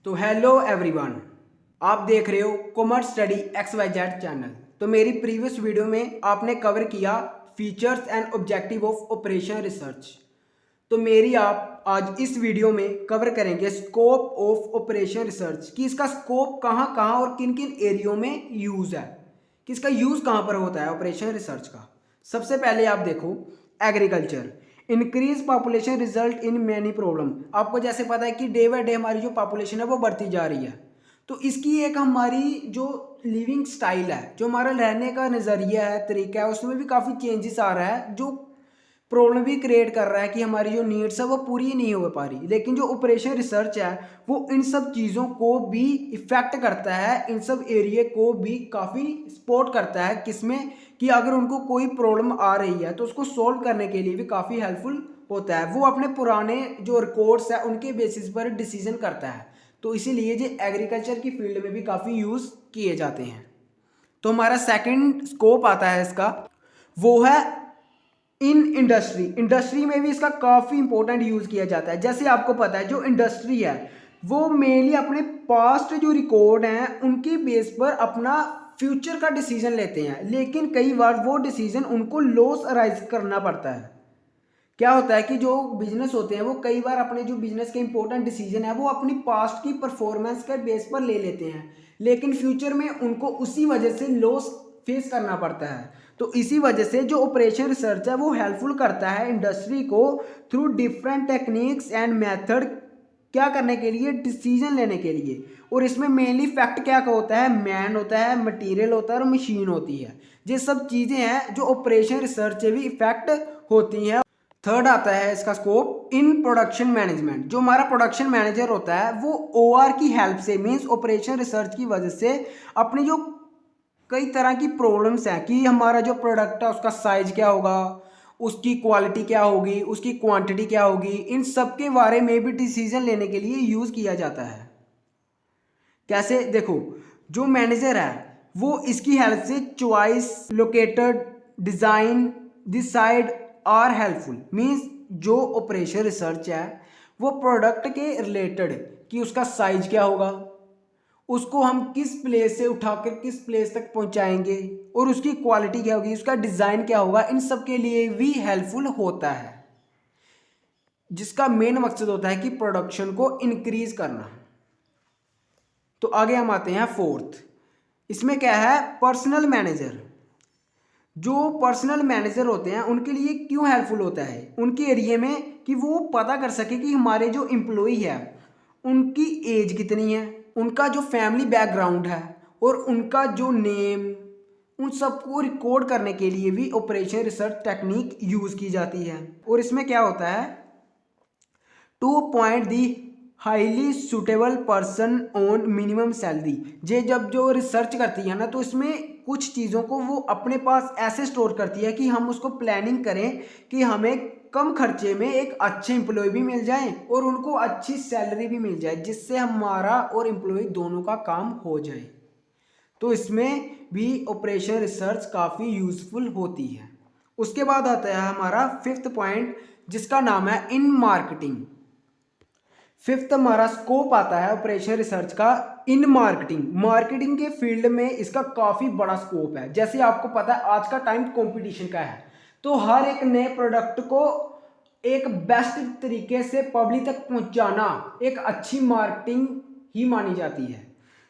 तो hello everyone, आप देख रहे हो कॉमर्स स्टडी XYZ चैनल। तो मेरी प्रीवियस वीडियो में आपने कवर किया features and objective of operation research. तो मेरी आप आज इस वीडियो में कवर करेंगे स्कोप ऑफ ऑपरेशन रिसर्च कि इसका स्कोप कहाँ कहाँ और किन किन एरियो में यूज़ है, कि इसका यूज़ कहाँ पर होता है ऑपरेशन रिसर्च का। सबसे पहले आप देखो agriculture, increase population result in many problem. आपको जैसे पता है कि डे बाय डे हमारी जो पॉपुलेशन है वो बढ़ती जा रही है, तो इसकी एक हमारी जो लिविंग स्टाइल है, जो हमारा रहने का नज़रिया है, तरीका है, उसमें भी काफ़ी चेंजेस आ रहा है, जो प्रॉब्लम भी क्रिएट कर रहा है कि हमारी जो नीड्स है वो पूरी नहीं हो पा रही। लेकिन जो ऑपरेशन रिसर्च है वो इन सब चीज़ों को भी इफेक्ट करता है, इन सब एरिया को भी काफ़ी सपोर्ट करता है, किसमें कि अगर उनको कोई प्रॉब्लम आ रही है तो उसको सॉल्व करने के लिए भी काफ़ी हेल्पफुल होता है। वो अपने पुराने जो रिकॉर्ड्स है उनके बेसिस पर डिसीजन करता है, तो इसीलिए जो एग्रीकल्चर की फील्ड में भी काफ़ी यूज़ किए जाते हैं। तो हमारा सेकंड स्कोप आता है इसका, वो है इन इंडस्ट्री। इंडस्ट्री में भी इसका काफ़ी इंपॉर्टेंट यूज़ किया जाता है। जैसे आपको पता है जो इंडस्ट्री है वो मेनली अपने पास्ट जो रिकॉर्ड हैं उनके बेस पर अपना फ्यूचर का डिसीजन लेते हैं, लेकिन कई बार वो डिसीजन उनको लॉस अराइज करना पड़ता है। क्या होता है कि जो बिजनेस होते हैं वो कई बार अपने जो बिजनेस के इंपॉर्टेंट डिसीजन है वो अपनी पास्ट की परफॉर्मेंस के बेस पर ले लेते हैं, लेकिन फ्यूचर में उनको उसी वजह से लॉस फेस करना पड़ता है। तो इसी वजह से जो ऑपरेशन रिसर्च है वो हेल्पफुल करता है इंडस्ट्री को through different techniques and method, क्या करने के लिए, डिसीजन लेने के लिए। और इसमें मेनली फैक्ट क्या होता है, मैन होता है, मटेरियल होता है और मशीन होती है। ये सब चीज़ें हैं जो ऑपरेशन रिसर्च से भी इफेक्ट होती हैं। थर्ड आता है इसका स्कोप इन प्रोडक्शन मैनेजमेंट। जो हमारा प्रोडक्शन मैनेजर होता है वो OR की हेल्प से, मींस ऑपरेशन रिसर्च की वजह से, अपनी जो कई तरह की प्रॉब्लम्स हैं कि हमारा जो प्रोडक्ट है उसका साइज क्या होगा, उसकी क्वालिटी क्या होगी, उसकी क्वांटिटी क्या होगी, इन सब के बारे में भी डिसीजन लेने के लिए यूज़ किया जाता है। कैसे, देखो जो मैनेजर है वो इसकी हेल्प से choice, located, design, decide are helpful. Means जो ऑपरेशन रिसर्च है वो प्रोडक्ट के रिलेटेड कि उसका साइज क्या होगा, उसको हम किस प्लेस से उठाकर किस प्लेस तक पहुंचाएंगे, और उसकी क्वालिटी क्या होगी, उसका डिज़ाइन क्या होगा, इन सब के लिए भी हेल्पफुल होता है, जिसका मेन मकसद होता है कि प्रोडक्शन को इंक्रीज करना। तो आगे हम आते हैं फोर्थ, इसमें क्या है, पर्सनल मैनेजर। जो पर्सनल मैनेजर होते हैं उनके लिए क्यों हेल्पफुल होता है उनके एरिया में, कि वो पता कर सके कि हमारे जो एम्प्लॉई है उनकी एज कितनी है, उनका जो फैमिली बैकग्राउंड है और उनका जो नेम, उन सबको रिकॉर्ड करने के लिए भी ऑपरेशन रिसर्च टेक्निक यूज़ की जाती है। और इसमें क्या होता है, to appoint the highly suitable person on minimum salary. जे जब जो रिसर्च करती है ना तो इसमें कुछ चीज़ों को वो अपने पास ऐसे स्टोर करती है कि हम उसको प्लानिंग करें कि हमें कम खर्चे में एक अच्छे एम्प्लॉय भी मिल जाए और उनको अच्छी सैलरी भी मिल जाए, जिससे हमारा और एम्प्लॉय दोनों का काम हो जाए। तो इसमें भी ऑपरेशन रिसर्च काफ़ी यूज़फुल होती है। उसके बाद आता है हमारा फिफ्थ पॉइंट, जिसका नाम है इन मार्केटिंग। फिफ्थ हमारा स्कोप आता है ऑपरेशन रिसर्च का इन मार्केटिंग। मार्केटिंग के फील्ड में इसका काफ़ी बड़ा स्कोप है। जैसे आपको पता है आज का टाइम कंपटीशन का है, तो हर एक नए प्रोडक्ट को एक बेस्ट तरीके से पब्लिक तक पहुंचाना एक अच्छी मार्केटिंग ही मानी जाती है।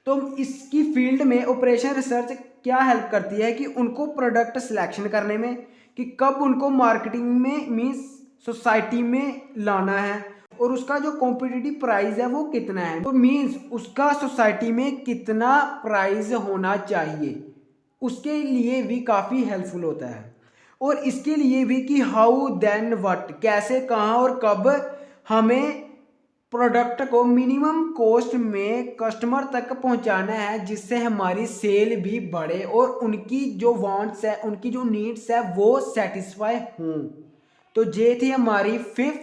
तो इसकी फील्ड में ऑपरेशन रिसर्च क्या हेल्प करती है कि उनको प्रोडक्ट सिलेक्शन करने में, कि कब उनको मार्केटिंग में मींस सोसाइटी में लाना है और उसका जो कॉम्पिटिटिव प्राइस है वो कितना है, तो मींस उसका सोसाइटी में कितना प्राइस होना चाहिए, उसके लिए भी काफ़ी हेल्पफुल होता है। और इसके लिए भी कि हाउ देन व्हाट, कैसे, कहाँ और कब हमें प्रोडक्ट को मिनिमम कॉस्ट में कस्टमर तक पहुंचाना है, जिससे हमारी सेल भी बढ़े और उनकी जो वांट्स है, उनकी जो नीड्स है वो सेटिस्फाई हों। तो ये थी हमारी fifth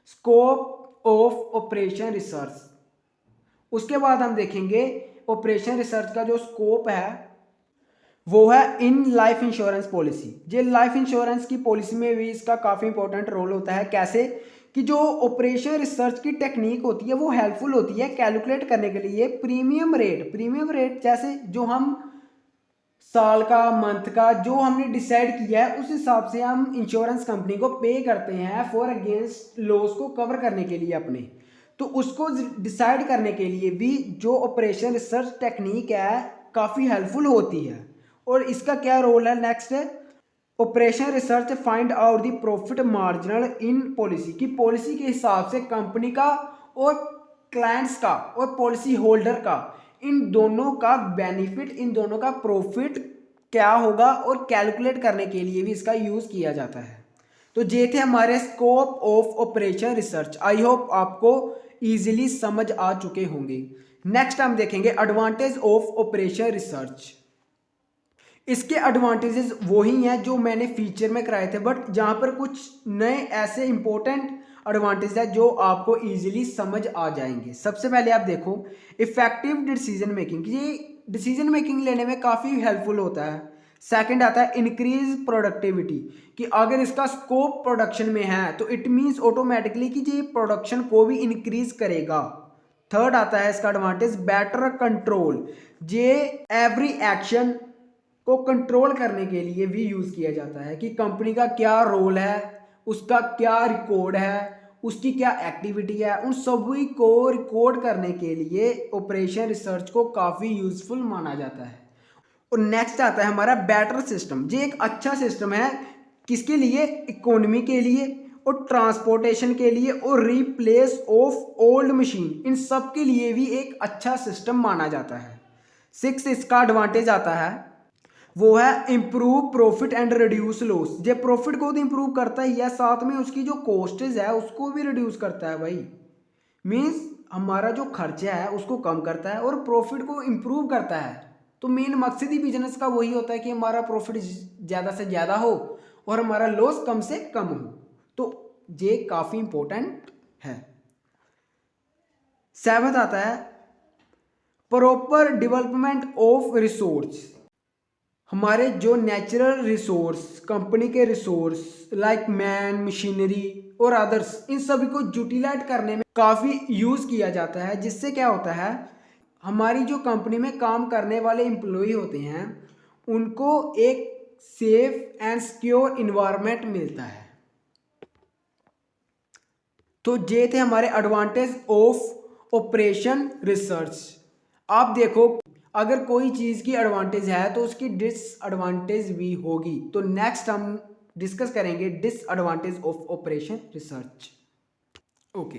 scope of operation research. उसके बाद हम देखेंगे ऑपरेशन रिसर्च का जो स्कोप है वो है इन लाइफ इंश्योरेंस पॉलिसी। ये लाइफ इंश्योरेंस की पॉलिसी में भी इसका काफ़ी इंपॉर्टेंट रोल होता है। कैसे कि जो ऑपरेशन रिसर्च की टेक्निक होती है वो हेल्पफुल होती है कैलकुलेट करने के लिए प्रीमियम रेट जैसे जो हम साल का मंथ का जो हमने डिसाइड किया है उस हिसाब से हम इंश्योरेंस कंपनी को पे करते हैं फॉर अगेंस्ट लॉस को कवर करने के लिए अपने। तो उसको डिसाइड करने के लिए भी जो ऑपरेशन रिसर्च टेक्निक है काफ़ी हेल्पफुल होती है। और इसका क्या रोल है नेक्स्ट है, operation research find out the profit marginal in policy की पॉलिसी के हिसाब से कंपनी का और क्लाइंट्स का और पॉलिसी होल्डर का इन दोनों का बेनिफिट, इन दोनों का प्रॉफिट क्या होगा और कैलकुलेट करने के लिए भी इसका यूज़ किया जाता है। तो ये थे हमारे scope of operation research. I hope आपको इजीली समझ आ चुके होंगे। नेक्स्ट हम देखेंगे एडवांटेज ऑफ ऑपरेशन रिसर्च। इसके एडवांटेजेस वही हैं जो मैंने फीचर में कराए थे, बट जहाँ पर कुछ नए ऐसे इंपॉर्टेंट एडवांटेज है जो आपको इजीली समझ आ जाएंगे। सबसे पहले आप देखो इफेक्टिव डिसीजन मेकिंग, ये डिसीजन मेकिंग लेने में काफ़ी हेल्पफुल होता है। सेकंड आता है इंक्रीज प्रोडक्टिविटी, कि अगर इसका स्कोप प्रोडक्शन में है तो इट मीन्स ऑटोमेटिकली कि ये प्रोडक्शन को भी इंक्रीज करेगा। थर्ड आता है इसका एडवांटेज बेटर कंट्रोल, ये एवरी एक्शन को कंट्रोल करने के लिए भी यूज़ किया जाता है कि कंपनी का क्या रोल है, उसका क्या रिकॉर्ड है, उसकी क्या एक्टिविटी है, उन सभी को रिकॉर्ड करने के लिए ऑपरेशन रिसर्च को काफ़ी यूज़फुल माना जाता है। और नेक्स्ट आता है हमारा बेटर सिस्टम, ये एक अच्छा सिस्टम है किसके लिए, इकोनॉमी के लिए और ट्रांसपोर्टेशन के लिए और रिप्लेस ऑफ ओल्ड मशीन, इन सब के लिए भी एक अच्छा सिस्टम माना जाता है। सिक्स इसका एडवांटेज आता है वो है improve profit and reduce loss, ये प्रॉफिट को तो इम्प्रूव करता ही है, साथ में उसकी जो कॉस्टेज है उसको भी रिड्यूस करता है भाई। मीन्स हमारा जो खर्चा है उसको कम करता है और प्रॉफिट को इम्प्रूव करता है। तो मेन मकसद ही बिजनेस का वही होता है कि हमारा प्रॉफिट ज़्यादा से ज़्यादा हो और हमारा लॉस कम से कम हो। तो ये काफ़ी इंपॉर्टेंट है। सेवंथ आता है प्रॉपर डेवलपमेंट ऑफ रिसोर्स, हमारे जो नेचुरल रिसोर्स, कंपनी के रिसोर्स लाइक मैन, मशीनरी और अदर्स, इन सभी को यूटिलाइज करने में काफ़ी यूज़ किया जाता है, जिससे क्या होता है हमारी जो कंपनी में काम करने वाले एम्प्लॉय होते हैं उनको एक सेफ एंड सिक्योर इन्वायरमेंट मिलता है। तो ये थे हमारे एडवांटेज ऑफ ऑपरेशन रिसर्च। आप देखो अगर कोई चीज़ की एडवांटेज है तो उसकी डिसएडवांटेज भी होगी। तो नेक्स्ट हम डिस्कस करेंगे disadvantage of operation research. Okay,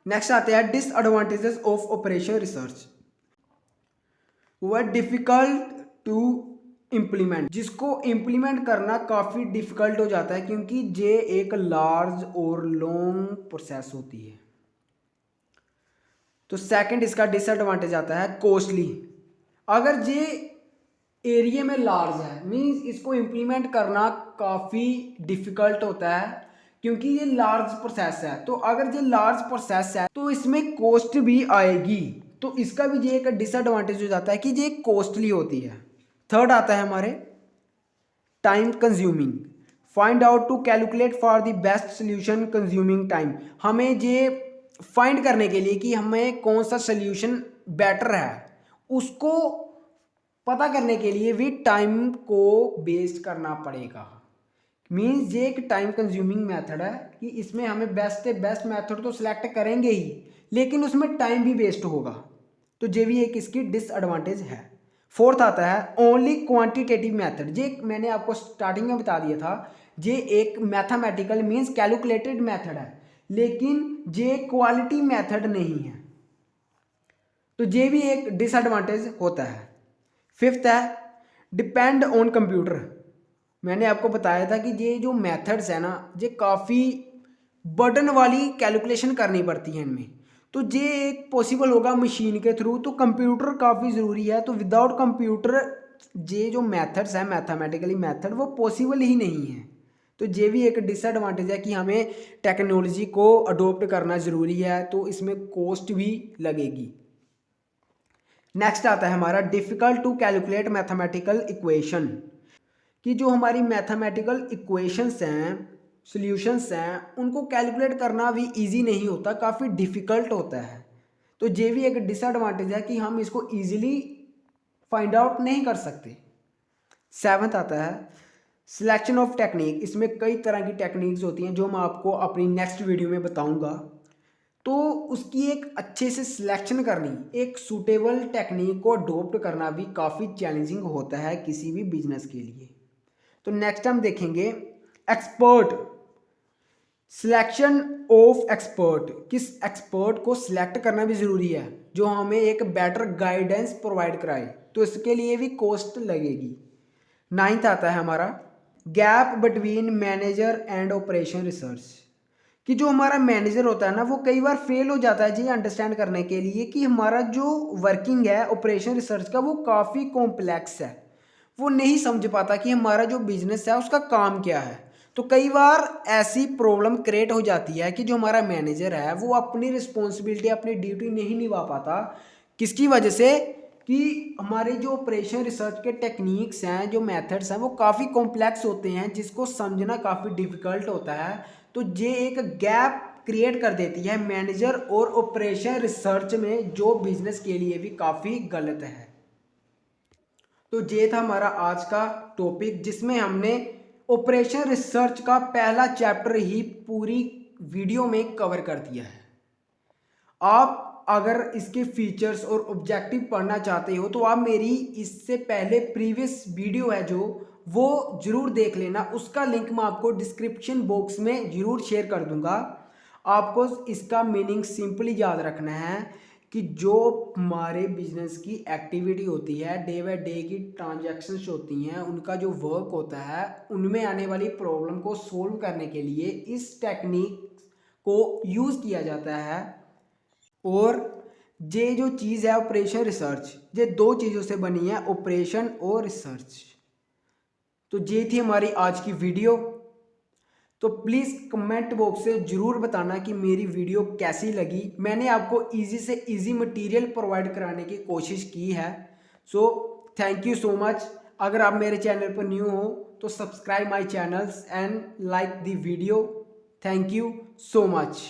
next आते हैं डिसएडवांटेजेस ऑफ ऑपरेशन रिसर्च। वो है डिफिकल्ट टू इम्प्लीमेंट, जिसको इम्प्लीमेंट करना काफ़ी डिफिकल्ट हो जाता है क्योंकि ये एक लार्ज और लॉन्ग प्रोसेस होती है। तो सेकंड इसका डिसएडवांटेज आता है कॉस्टली, अगर ये एरिया में लार्ज है मीन्स इसको इम्प्लीमेंट करना काफ़ी डिफ़िकल्ट होता है क्योंकि ये लार्ज प्रोसेस है। तो अगर ये लार्ज प्रोसेस है तो इसमें कॉस्ट भी आएगी, तो इसका भी ये एक डिसएडवांटेज हो जाता है कि ये कॉस्टली होती है। थर्ड आता है हमारे time consuming, find out to calculate for the best solution consuming time, हमें ये फाइंड करने के लिए कि हमें कौन सा सोल्यूशन बेटर है उसको पता करने के लिए भी टाइम को वेस्ट करना पड़ेगा। मीन्स ये एक टाइम कंज्यूमिंग मेथड है कि इसमें हमें बेस्ट से बेस्ट मेथड तो सिलेक्ट करेंगे ही लेकिन उसमें टाइम भी वेस्ट होगा। तो ये भी एक इसकी डिसएडवांटेज है। फोर्थ आता है ओनली क्वांटिटेटिव मेथड, ये मैंने आपको स्टार्टिंग में बता दिया था, ये एक मैथमेटिकल मीन्स कैलकुलेटेड मेथड है लेकिन ये क्वालिटी मेथड नहीं है। तो ये भी एक डिसएडवांटेज होता है। फिफ्थ है डिपेंड ऑन कंप्यूटर, मैंने आपको बताया था कि ये जो मेथड्स है ना ये काफ़ी बर्डन वाली कैलकुलेशन करनी पड़ती है इनमें, तो ये एक पॉसिबल होगा मशीन के थ्रू, तो कंप्यूटर काफ़ी ज़रूरी है। तो विदाउट कंप्यूटर ये जो मेथड्स हैं मैथमेटिकली मेथड वो पॉसिबल ही नहीं है। तो ये भी एक डिसएडवांटेज है कि हमें टेक्नोलॉजी को अडोप्ट करना ज़रूरी है, तो इसमें कॉस्ट भी लगेगी। नेक्स्ट आता है हमारा difficult to calculate mathematical equation, कि जो हमारी मैथमेटिकल इक्वेशंस हैं सॉल्यूशंस हैं उनको कैलकुलेट करना भी इजी नहीं होता, काफ़ी डिफ़िकल्ट होता है। तो ये भी एक डिसएडवांटेज है कि हम इसको ईजिली फाइंड आउट नहीं कर सकते। 7th आता है सिलेक्शन ऑफ टेक्निक। इसमें कई तरह की टेक्निक्स होती हैं जो मैं आपको अपनी नेक्स्ट वीडियो में बताऊंगा। तो उसकी एक अच्छे से सिलेक्शन करनी, एक सूटेबल टेक्निक को अडोप्ट करना भी काफ़ी चैलेंजिंग होता है किसी भी बिजनेस के लिए। तो नेक्स्ट हम देखेंगे एक्सपर्ट, सिलेक्शन ऑफ एक्सपर्ट। किस एक्सपर्ट को सिलेक्ट करना भी ज़रूरी है जो हमें एक बेटर गाइडेंस प्रोवाइड कराए, तो इसके लिए भी कॉस्ट लगेगी। 9th आता है हमारा gap between manager and operation research, कि जो हमारा मैनेजर होता है ना वो कई बार फेल हो जाता है जी अंडरस्टैंड करने के लिए कि हमारा जो वर्किंग है ऑपरेशन रिसर्च का वो काफ़ी कॉम्प्लेक्स है, वो नहीं समझ पाता कि हमारा जो बिजनेस है उसका काम क्या है। तो कई बार ऐसी प्रॉब्लम क्रिएट हो जाती है कि जो हमारा मैनेजर है वो अपनी रिस्पॉन्सिबिलिटी, अपनी ड्यूटी नहीं निभा पाता। किसकी वजह से? कि हमारे जो ऑपरेशन रिसर्च के टेक्निक्स हैं, जो मेथड्स हैं वो काफ़ी कॉम्प्लेक्स होते हैं जिसको समझना काफ़ी डिफ़िकल्ट होता है। तो ये एक गैप क्रिएट कर देती है मैनेजर और ऑपरेशन रिसर्च में, जो बिजनेस के लिए भी काफ़ी गलत है। तो ये था हमारा आज का टॉपिक जिसमें हमने ऑपरेशन रिसर्च का पहला चैप्टर ही पूरी वीडियो में कवर कर दिया है। आप अगर इसके फीचर्स और ऑब्जेक्टिव पढ़ना चाहते हो तो आप मेरी इससे पहले प्रीवियस वीडियो है जो वो ज़रूर देख लेना, उसका लिंक मैं आपको डिस्क्रिप्शन बॉक्स में ज़रूर शेयर कर दूंगा। आपको इसका मीनिंग सिंपली याद रखना है कि जो हमारे बिजनेस की एक्टिविटी होती है, डे बाय डे की ट्रांजैक्शंस होती हैं, उनका जो वर्क होता है, उनमें आने वाली प्रॉब्लम को सोल्व करने के लिए इस टेक्निक को यूज़ किया जाता है। और ये जो चीज़ है ऑपरेशन रिसर्च, ये दो चीज़ों से बनी है, ऑपरेशन और रिसर्च। तो ये थी हमारी आज की वीडियो। तो प्लीज़ कमेंट बॉक्स से ज़रूर बताना कि मेरी वीडियो कैसी लगी। मैंने आपको इजी से इजी मटेरियल प्रोवाइड कराने की कोशिश की है। So thank you so much. अगर आप मेरे चैनल पर न्यू हो तो subscribe my channels and like the video. Thank you so much.